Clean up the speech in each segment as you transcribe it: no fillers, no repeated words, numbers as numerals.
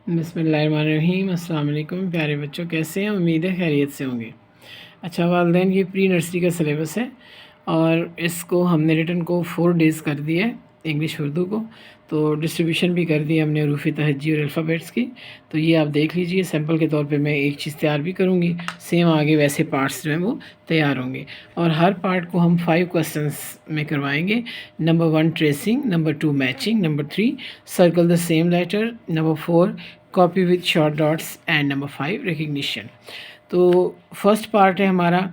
बिस्मिल्लाहिर्रहमानिर्रहीम। अस्सलाम वालेकुम प्यारे बच्चों, कैसे हैं? उम्मीद है खैरियत से होंगे। अच्छा वालिदैन, ये प्री नर्सरी का सिलेबस है और इसको हमने रिटन को 4 डेज़ कर दिया है, इंग्लिश उर्दू को। तो डिस्ट्रीब्यूशन भी कर दी हमने हरूफ तहज्जी और अल्फ़ाबेट्स की। तो ये आप देख लीजिए, सैम्पल के तौर पे मैं एक चीज़ तैयार भी करूँगी, सेम आगे वैसे पार्ट्स जो हैं वो तैयार होंगे। और हर पार्ट को हम 5 क्वेश्चंस में करवाएंगे। Number 1 tracing, number 2 matching, number 3 circle the same letter, number 4 copy with short dots and number 5 recognition. तो फर्स्ट पार्ट है हमारा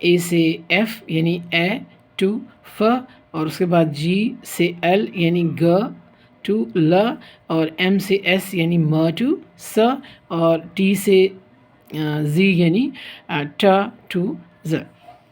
ए से एफ यानी ए टू फ, और उसके बाद जी से एल यानी ग टू ल, और एम से एस यानी म टू स, और टी से जी यानी ट टू ज।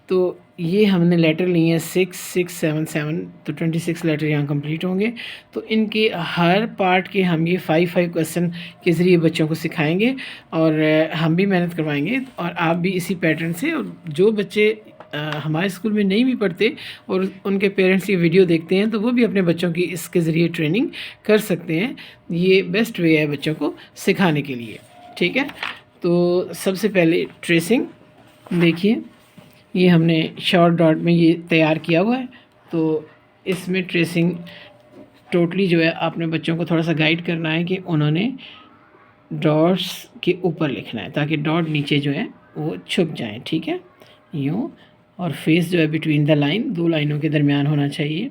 तो ये हमने लेटर लिए हैं 6 6 7 7, तो 26 लेटर यहाँ कंप्लीट होंगे। तो इनके हर पार्ट के हम ये 5 क्वेश्चन के ज़रिए बच्चों को सिखाएंगे और हम भी मेहनत करवाएंगे, और आप भी इसी पैटर्न से। और जो बच्चे हमारे स्कूल में नहीं भी पढ़ते और उनके पेरेंट्स ये वीडियो देखते हैं, तो वो भी अपने बच्चों की इसके ज़रिए ट्रेनिंग कर सकते हैं। ये बेस्ट वे है बच्चों को सिखाने के लिए, ठीक है। तो सबसे पहले ट्रेसिंग देखिए, ये हमने शॉर्ट डॉट में ये तैयार किया हुआ है। तो इसमें ट्रेसिंग टोटली जो है आपने बच्चों को थोड़ा सा गाइड करना है कि उन्होंने डॉट्स के ऊपर लिखना है ताकि डॉट नीचे जो है वो छुप जाएं, ठीक है, यूँ। और फेस जो है बिटवीन द लाइन, 2 लाइनों के दरमियान होना चाहिए।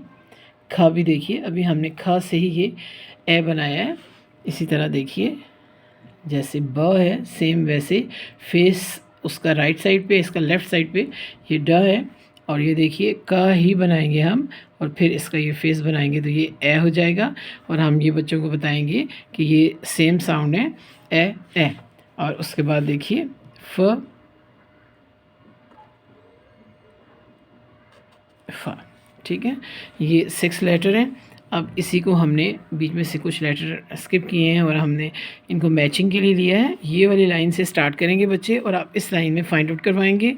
ख भी देखिए, अभी हमने ख से ही ये ए बनाया है। इसी तरह देखिए, जैसे ब है सेम वैसे फेस उसका राइट साइड पे, इसका लेफ़्ट साइड पे ये ड है। और ये देखिए क ही बनाएंगे हम, और फिर इसका ये फेस बनाएंगे तो ये ए हो जाएगा। और हम ये बच्चों को बताएंगे कि ये सेम साउंड है ए। और उसके बाद देखिए फ फ, ठीक है। ये 6 लेटर हैं। अब इसी को हमने बीच में से कुछ लेटर स्किप किए हैं और हमने इनको मैचिंग के लिए लिया है। ये वाली लाइन से स्टार्ट करेंगे बच्चे और आप इस लाइन में फाइंड आउट करवाएंगे।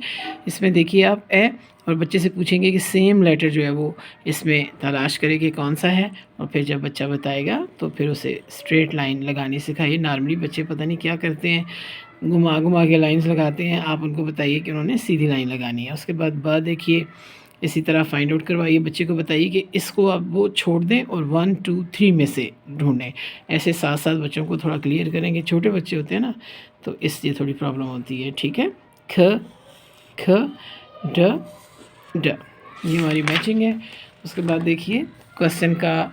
इसमें देखिए आप ए, और बच्चे से पूछेंगे कि सेम लेटर जो है वो इसमें तलाश करें कि कौन सा है, और फिर जब बच्चा बताएगा तो फिर उसे स्ट्रेट लाइन लगानी सिखाइए। नॉर्मली बच्चे पता नहीं क्या करते हैं, घुमा घुमा के लाइन्स लगाते हैं। आप उनको बताइए कि उन्होंने सीधी लाइन लगानी है। उसके बाद ब देखिए, इसी तरह फाइंड आउट करवाइए। बच्चे को बताइए कि इसको आप वो छोड़ दें और 1 2 3 में से ढूंढें। ऐसे साथ साथ बच्चों को थोड़ा क्लियर करेंगे। छोटे बच्चे होते हैं ना, तो इसलिए थोड़ी प्रॉब्लम होती है, ठीक है। ख ख ड ड, ये हमारी मैचिंग है। उसके बाद देखिए क्वेश्चन का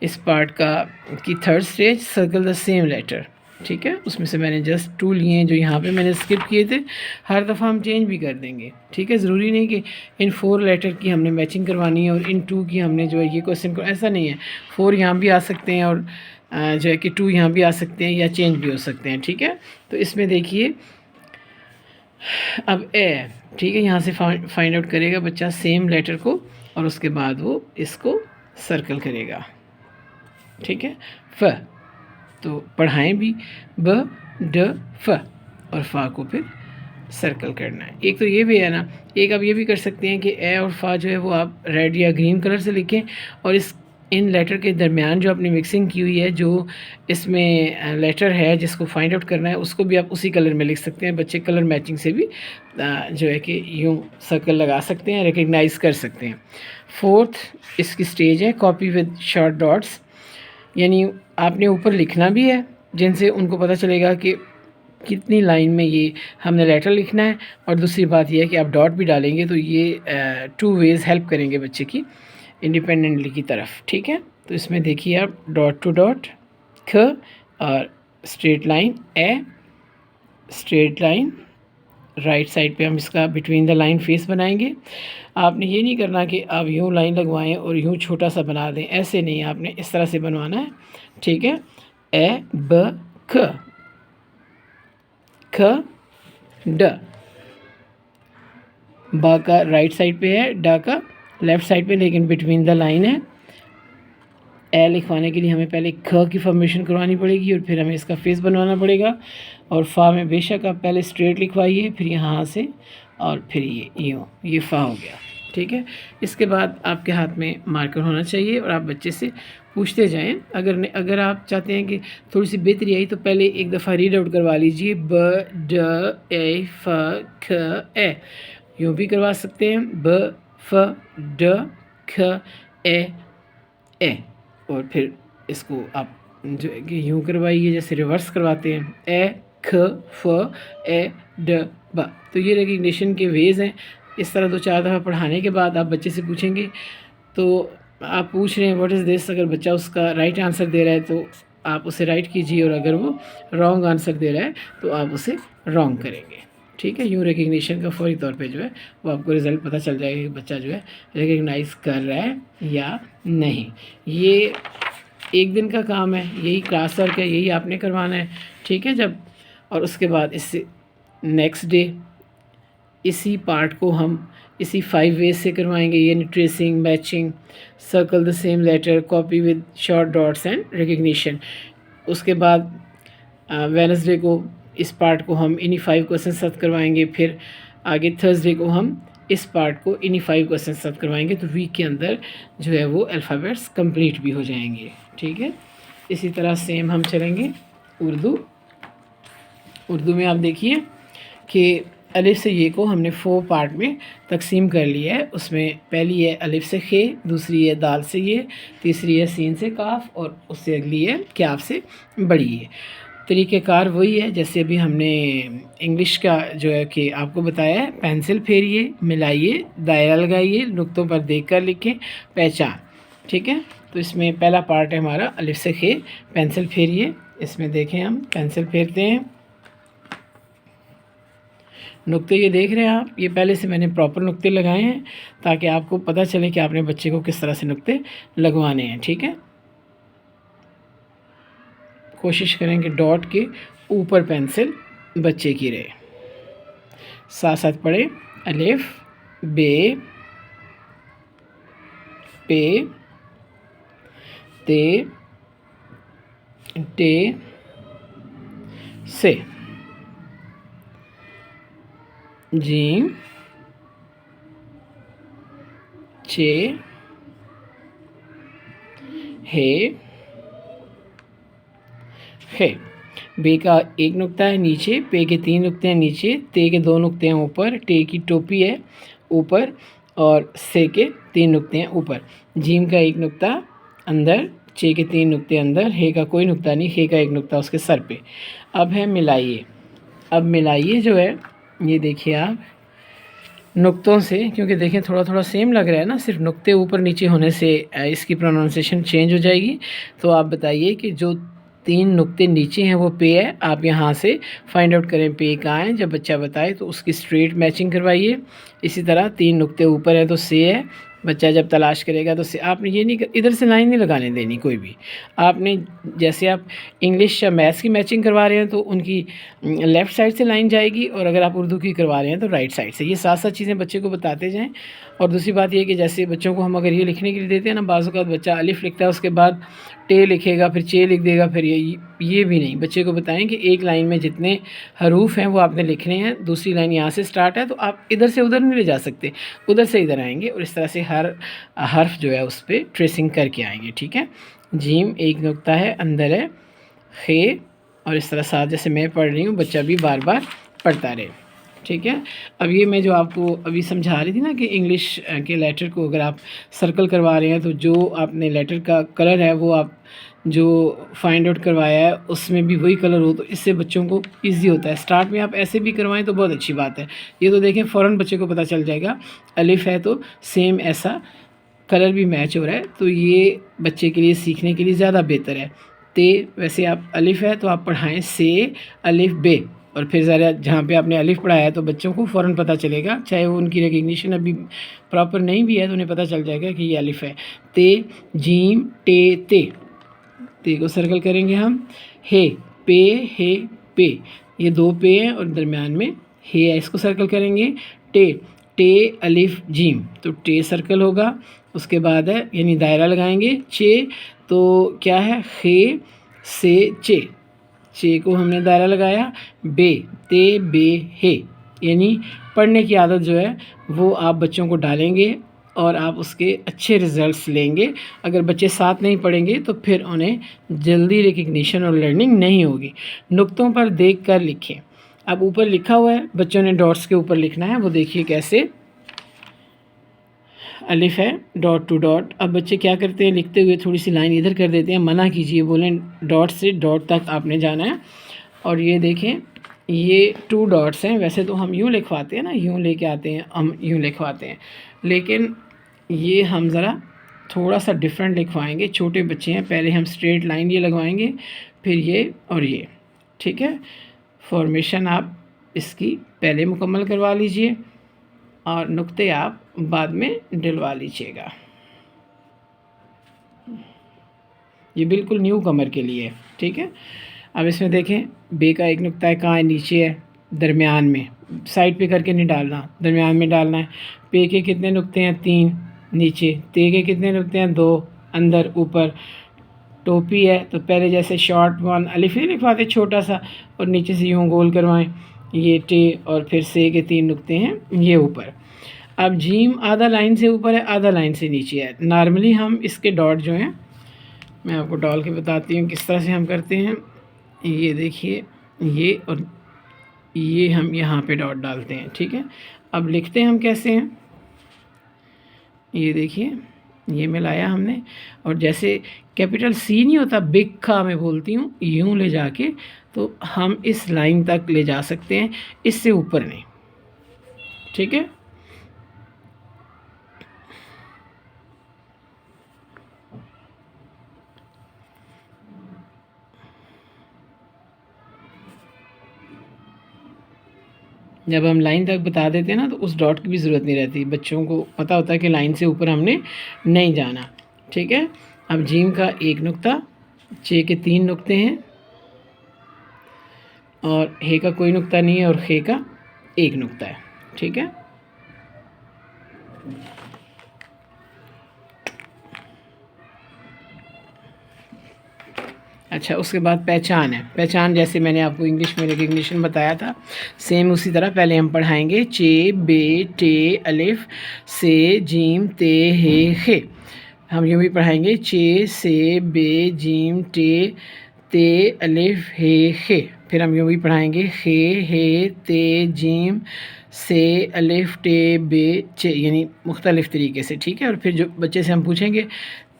इस पार्ट का की third stage, circle the same letter, ठीक है। उसमें से मैंने जस्ट 2 लिए हैं जो यहाँ पे मैंने स्किप किए थे। हर दफ़ा हम चेंज भी कर देंगे, ठीक है। ज़रूरी नहीं कि इन 4 लेटर की हमने मैचिंग करवानी है और इन 2 की हमने जो है ये क्वेश्चन को, ऐसा नहीं है। 4 यहाँ भी आ सकते हैं और जो है कि 2 यहाँ भी आ सकते हैं या चेंज भी हो सकते हैं, ठीक है। तो इसमें देखिए अब ए, ठीक है, यहाँ से फाइंड आउट करेगा बच्चा सेम लेटर को और उसके बाद वो इसको सर्कल करेगा, ठीक है। फ, तो पढ़ाएं भी ब ड फ, और फ़ा को फिर सर्कल करना है। एक तो ये भी है ना, एक आप ये भी कर सकते हैं कि ए और फ़ा जो है वो आप रेड या ग्रीन कलर से लिखें, और इस इन लेटर के दरमियान जो आपने मिक्सिंग की हुई है, जो इसमें लेटर है जिसको फाइंड आउट करना है, उसको भी आप उसी कलर में लिख सकते हैं। बच्चे कलर मैचिंग से भी जो है कि यूँ सर्कल लगा सकते हैं, रिकग्नाइज़ कर सकते हैं। फोर्थ इसकी स्टेज है कॉपी विद शॉर्ट डॉट्स, यानी आपने ऊपर लिखना भी है जिनसे उनको पता चलेगा कि कितनी लाइन में ये हमने लेटर लिखना है। और दूसरी बात यह है कि आप डॉट भी डालेंगे तो ये 2 वेज़ हेल्प करेंगे बच्चे की इंडिपेंडेंटली की तरफ, ठीक है। तो इसमें देखिए आप डॉट टू डॉट ख, और स्ट्रेट लाइन ए, स्ट्रेट लाइन राइट साइड पे हम इसका बिटवीन द लाइन फेस बनाएंगे। आपने ये नहीं करना कि आप यूँ लाइन लगवाएं और यूँ छोटा सा बना दें, ऐसे नहीं, आपने इस तरह से बनवाना है, ठीक है। ए ब ख ख ड, बा का राइट साइड पे है, डा का लेफ़्ट साइड पे, लेकिन बिटवीन द लाइन है। ए लिखवाने के लिए हमें पहले ख की फॉर्मेशन करवानी पड़ेगी और फिर हमें इसका फेस बनवाना पड़ेगा। और फ़ा में बेशक आप पहले स्ट्रेट लिखवाइए, फिर यहाँ से और फिर ये यूँ, ये फ़ा हो गया, ठीक है। इसके बाद आपके हाथ में मार्कर होना चाहिए और आप बच्चे से पूछते जाएं। अगर आप चाहते हैं कि थोड़ी सी बेहतरी आई तो पहले एक दफ़ा रीड आउट करवा लीजिए, ब ड ए फ ख ए, यूँ भी करवा सकते हैं, ब फ ड ख ए, और फिर इसको आप जो है कि यूँ करवाइए जैसे रिवर्स करवाते हैं, ए ख फ ए ड ब। तो ये रिकग्निशन के वेज़ हैं। इस तरह 2-4 दफ़ा पढ़ाने के बाद आप बच्चे से पूछेंगे, तो आप पूछ रहे हैं व्हाट इज़ दिस, अगर बच्चा उसका राइट आंसर दे रहा है तो आप उसे राइट कीजिए, और अगर वो रॉन्ग आंसर दे रहा है तो आप उसे रॉन्ग करेंगे। ठीक है, यूँ रिकग्निशन का फौरी तौर पे जो है वो आपको रिज़ल्ट पता चल जाएगा कि बच्चा जो है रिकग्नाइज़ कर रहा है या नहीं। ये एक दिन का काम है, यही क्लास वर्क है, यही आपने करवाना है। ठीक है, जब और उसके बाद इससे नेक्स्ट डे इसी पार्ट को हम इसी 5 वेज से करवाएंगे, यानी tracing, matching, circle the same letter, copy with short dots and recognition. उसके बाद वेडनेसडे को इस पार्ट को हम इन्हीं 5 क्वेश्चन साथ करवाएंगे। फिर आगे थर्सडे को हम इस पार्ट को इन्हीं 5 क्वेश्चन साथ करवाएंगे। तो वीक के अंदर जो है वो अल्फ़ाबेट्स कंप्लीट भी हो जाएंगे। ठीक है, इसी तरह सेम हम चलेंगे उर्दू में। आप देखिए कि अलिफ से ये को हमने 4 पार्ट में तकसीम कर लिया है। उसमें पहली है अलिफ से खे, दूसरी है दाल से ये, तीसरी है सीन से काफ, और उससे अगली है क्याफ से बड़ी है। तरीक़ेकार वही है जैसे अभी हमने इंग्लिश का जो है कि आपको बताया है, पेंसिल फेरिए, मिलाइए, दायरा लगाइए, नुक्तों पर देखकर लिखें, पहचान। ठीक है, तो इसमें पहला पार्ट है हमारा अलिफ से खे, पेंसिल फेरिए। इसमें देखें हम पेंसिल फेरते हैं, नुक्ते ये देख रहे हैं आप, ये पहले से मैंने प्रॉपर नुक्ते लगाए हैं ताकि आपको पता चले कि आपने बच्चे को किस तरह से नुक्ते लगवाने हैं। ठीक है, कोशिश करें कि डॉट के ऊपर पेंसिल बच्चे की रहे। साथ साथ पढ़े, अलिफ, बे, पे, ते, टे, से, जीम, चे, हे, बे का एक नुक्ता है नीचे, पे के 3 नुक्ते हैं नीचे, ते के 2 नुक्ते हैं ऊपर, टे की टोपी है ऊपर, और से के 3 नुक्ते हैं ऊपर। जीम का एक नुक्ता अंदर, चे के 3 नुक्ते अंदर, हे का कोई नुक्ता नहीं, हे का एक नुक्ता उसके सर पे। अब है मिलाइए। अब मिलाइए जो है ये देखिए आप नुक्तों से, क्योंकि देखें थोड़ा थोड़ा सेम लग रहा है ना, सिर्फ नुक्ते ऊपर नीचे होने से इसकी प्रोनाउंसिएशन चेंज हो जाएगी। तो आप बताइए कि जो 3 नुक्ते नीचे हैं वो पे है, आप यहाँ से फाइंड आउट करें पे कहाँ है। जब बच्चा बताए तो उसकी स्ट्रेट मैचिंग करवाइए। इसी तरह 3 नुक्ते ऊपर है तो से है, बच्चा जब तलाश करेगा तो से। आपने ये नहीं, इधर से लाइन नहीं लगाने देनी कोई भी। आपने जैसे आप इंग्लिश या मैथ्स की मैचिंग करवा रहे हैं तो उनकी लेफ़्ट साइड से लाइन जाएगी, और अगर आप उर्दू की करवा रहे हैं तो राइट साइड से। ये साथ साथ चीज़ें बच्चे को बताते जाएं। और दूसरी बात ये कि जैसे बच्चों को हम अगर ये लिखने के लिए देते हैं ना, बाज़ औक़ात बच्चा अलिफ लिखता है, उसके बाद टे लिखेगा, फिर चे लिख देगा, फिर ये भी नहीं। बच्चे को बताएं कि एक लाइन में जितने हरूफ हैं वो आपने लिखने हैं, दूसरी लाइन यहाँ से स्टार्ट है तो आप इधर से उधर नहीं ले जा सकते, उधर से इधर आएंगे, और इस तरह से हर हर्फ जो है उस पर ट्रेसिंग करके आएंगे। ठीक है, जीम एक नुक्ता है अंदर है, खे, और इस तरह साथ जैसे मैं पढ़ रही हूँ बच्चा भी बार बार पढ़ता रहे। ठीक है, अब ये मैं जो आपको अभी समझा रही थी ना कि इंग्लिश के लेटर को अगर आप सर्कल करवा रहे हैं तो जो आपने लेटर का कलर है वो आप जो फाइंड आउट करवाया है उसमें भी वही कलर हो, तो इससे बच्चों को इजी होता है। स्टार्ट में आप ऐसे भी करवाएं तो बहुत अच्छी बात है। ये तो देखें फ़ौरन बच्चे को पता चल जाएगा, अलिफ है तो सेम ऐसा कलर भी मैच हो रहा है, तो ये बच्चे के लिए सीखने के लिए ज़्यादा बेहतर है। ते वैसे आप अलिफ है तो आप पढ़ाएं से अलिफ बे, और फिर ज़रा जहाँ पे आपने अलिफ पढ़ाया है तो बच्चों को फ़ौरन पता चलेगा, चाहे वो उनकी रिकग्निशन अभी प्रॉपर नहीं भी है तो उन्हें पता चल जाएगा कि ये अलिफ है। ते, जीम, टे, ते को सर्कल करेंगे हम। हे, पे, हे, पे, ये 2 पे हैं और दरमियान में हे है, इसको सर्कल करेंगे। टे अलिफ जीम, तो टे सर्कल होगा। उसके बाद है यानी दायरा लगाएंगे। चे तो क्या है, खे से चे को हमने दायरा लगाया। बे, ते, बे, हे, यानी पढ़ने की आदत जो है वो आप बच्चों को डालेंगे और आप उसके अच्छे रिज़ल्ट्स लेंगे। अगर बच्चे साथ नहीं पढ़ेंगे तो फिर उन्हें जल्दी रिकग्निशन और लर्निंग नहीं होगी। नुक्तों पर देख कर लिखें। अब ऊपर लिखा हुआ है, बच्चों ने डॉट्स के ऊपर लिखना है। वो देखिए कैसे, अलिफ है, डॉट टू डॉट। अब बच्चे क्या करते हैं, लिखते हुए थोड़ी सी लाइन इधर कर देते हैं, मना कीजिए, बोलें डॉट से डॉट तक आपने जाना है। और ये देखें, ये 2 डॉट्स हैं। वैसे तो हम यूँ लिखवाते हैं ना, यूँ लेके आते हैं, हम यूँ लिखवाते हैं, लेकिन ये हम ज़रा थोड़ा सा डिफरेंट लिखवाएंगे। छोटे बच्चे हैं, पहले हम स्ट्रेट लाइन ये लगवाएंगे, फिर ये और ये, ठीक है। फॉर्मेशन आप इसकी पहले मुकम्मल करवा लीजिए और नुक्ते आप बाद में डलवा लीजिएगा। ये बिल्कुल न्यू कमर के लिए है, ठीक है। अब इसमें देखें, बे का एक नुक्ता है, कहाँ है, नीचे है, दरमियान में, साइड पे करके नहीं डालना, दरमियान में डालना है। पे के कितने नुक्ते हैं, 3 नीचे। ते के कितने नुक्ते हैं, 2 अंदर ऊपर। टोपी है तो पहले जैसे शॉर्ट 1 अलिफ नहीं लिखवाते छोटा सा, और नीचे से यूँ गोल करवाएं, ये टे, और फिर से के 3 नुक्ते हैं ये ऊपर। अब जीम आधा लाइन से ऊपर है, आधा लाइन से नीचे है। नॉर्मली हम इसके डॉट जो हैं, मैं आपको डाल के बताती हूँ किस तरह से हम करते हैं। ये देखिए, ये और ये हम यहाँ पे डॉट डालते हैं, ठीक है। अब लिखते हैं हम कैसे हैं, ये देखिए, ये मिलाया हमने, और जैसे कैपिटल सी नहीं होता, बिग का मैं बोलती हूँ, यूँ ले जाके तो हम इस लाइन तक ले जा सकते हैं, इससे ऊपर नहीं, ठीक है। जब हम लाइन तक बता देते हैं ना, तो उस डॉट की भी ज़रूरत नहीं रहती, बच्चों को पता होता है कि लाइन से ऊपर हमने नहीं जाना, ठीक है। अब जीम का एक नुक्ता, चे के 3 नुक्ते हैं, और हे का कोई नुक्ता नहीं है, और खे का एक नुक्ता है, ठीक है। अच्छा, उसके बाद पहचान है। पहचान जैसे मैंने आपको इंग्लिश में रिकग्निशन बताया था, सेम उसी तरह पहले हम पढ़ाएंगे। चे, बे, टे, अलिफ, से, जीम, ते, हे। हम यूँ भी पढ़ाएंगे, चे, से, बे, जीम, ते, अलिफ, हे। फिर हम यूँ भी पढ़ाएंगे, खे, हे, ते, जीम, से, अलिफ, टे, बे, चे, यानी मुख्तलिफ़ तरीके से, ठीक है। और फिर जो बच्चे से हम पूछेंगे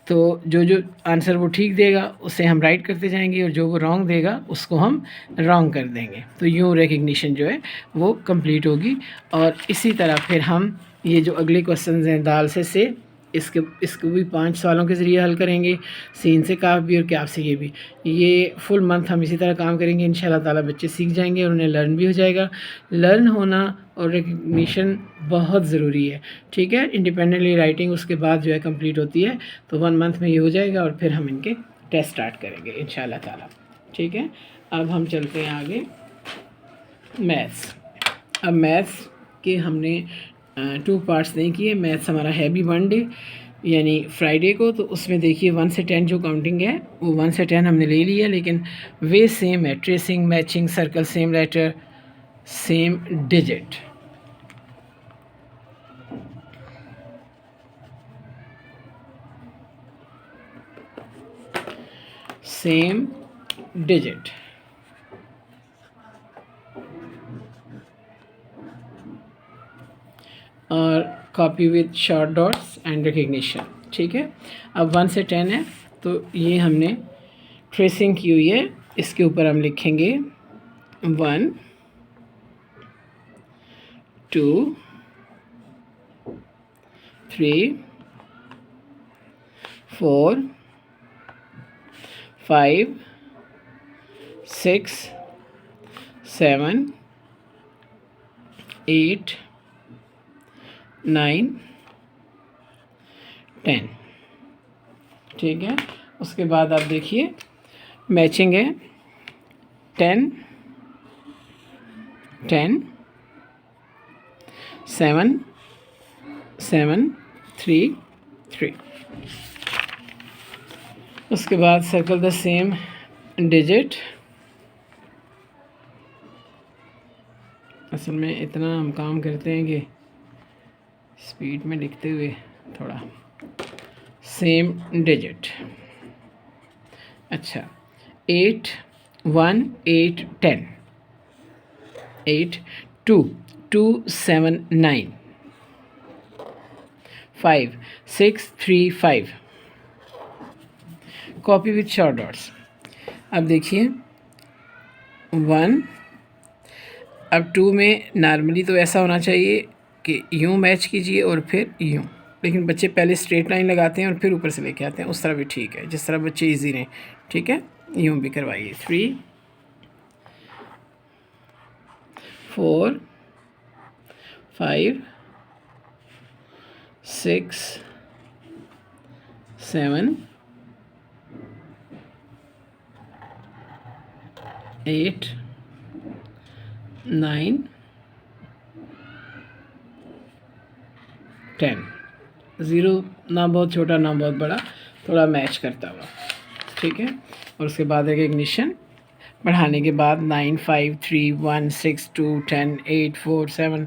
तो जो जो आंसर वो ठीक देगा उसे हम राइट करते जाएंगे, और जो वो रॉन्ग देगा उसको हम रॉन्ग कर देंगे। तो यूँ रिकग्निशन जो है वो कंप्लीट होगी। और इसी तरह फिर हम ये जो अगले क्वेश्चन हैं, दाल से इसको भी 5 सवालों के ज़रिए हल करेंगे, सीन से काफ भी और क्याफ से ये भी। ये फुल मंथ हम इसी तरह काम करेंगे, इंशाल्लाह ताला बच्चे सीख जाएंगे और उन्हें लर्न भी हो जाएगा। लर्न होना और रिकग्निशन बहुत ज़रूरी है, ठीक है। इंडिपेंडेंटली राइटिंग उसके बाद जो है कंप्लीट होती है, तो 1 मंथ में ये हो जाएगा, और फिर हम इनके टेस्ट स्टार्ट करेंगे इंशाल्लाह ताला, ठीक है। अब हम चलते हैं आगे, मैथ्स। अब मैथ्स के हमने 2 पार्ट्स नहीं किए। मैथ्स हमारा है भी 1 डे, यानी फ्राइडे को। तो उसमें देखिए 1 से 10 जो काउंटिंग है वो 1 से 10 हमने ले लिया, लेकिन वे सेम है, tracing, matching, circle, same letter, same digit. Same digit और copy with short dots and recognition, ठीक है। अब 1 से 10 है, तो ये हमने ट्रेसिंग की हुई है, इसके ऊपर हम लिखेंगे 1, 2, 3, 4, 5, 6, 7, 8, 9, 10, ठीक है। उसके बाद आप देखिए मैचिंग है, 10, 10, 7, 7, 3, 3। उसके बाद सर्कल द सेम डिजिट। असल में इतना हम काम करते हैं कि स्पीड में लिखते हुए थोड़ा सेम डिजिट। अच्छा 8 1 8 10, 8 2 2 7 9, 5 6 3 5, कॉपी विथ शॉर्ट डॉट्स। अब देखिए 1, अब 2 में नॉर्मली तो ऐसा होना चाहिए कि यूँ मैच कीजिए और फिर यूँ, लेकिन बच्चे पहले स्ट्रेट लाइन लगाते हैं और फिर ऊपर से लेके आते हैं, उस तरह भी ठीक है, जिस तरह बच्चे इजी रहें, ठीक है, यूँ भी करवाइए। 3 4 5 6 7 8 9 10। ज़ीरो ना बहुत छोटा ना बहुत बड़ा, थोड़ा मैच करता हुआ, ठीक है। और उसके बाद एक इग्निशन बढ़ाने के बाद 9 5 3 1 6 2 10 8 4 7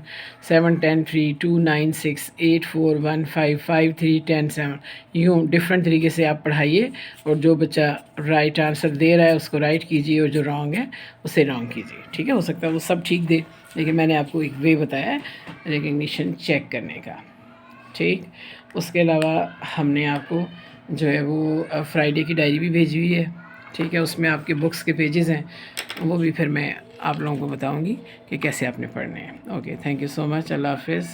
7 10 3 2 9 6 8 4 1 5 5 3 10 7, यूँ डिफरेंट तरीके से आप पढ़ाइए, और जो बच्चा राइट आंसर दे रहा है उसको राइट कीजिए, और जो रॉन्ग है उसे रॉन्ग कीजिए, ठीक है। हो सकता है वो सब ठीक दे, लेकिन मैंने आपको एक वे बताया है रिकग्निशन चेक करने का, ठीक। उसके अलावा हमने आपको जो है वो फ्राइडे की डायरी भी भेजी हुई है, ठीक है। उसमें आपके बुक्स के पेजेस हैं, वो भी फिर मैं आप लोगों को बताऊंगी कि कैसे आपने पढ़ने हैं। Okay, thank you so much, अल्लाह हाफिज़।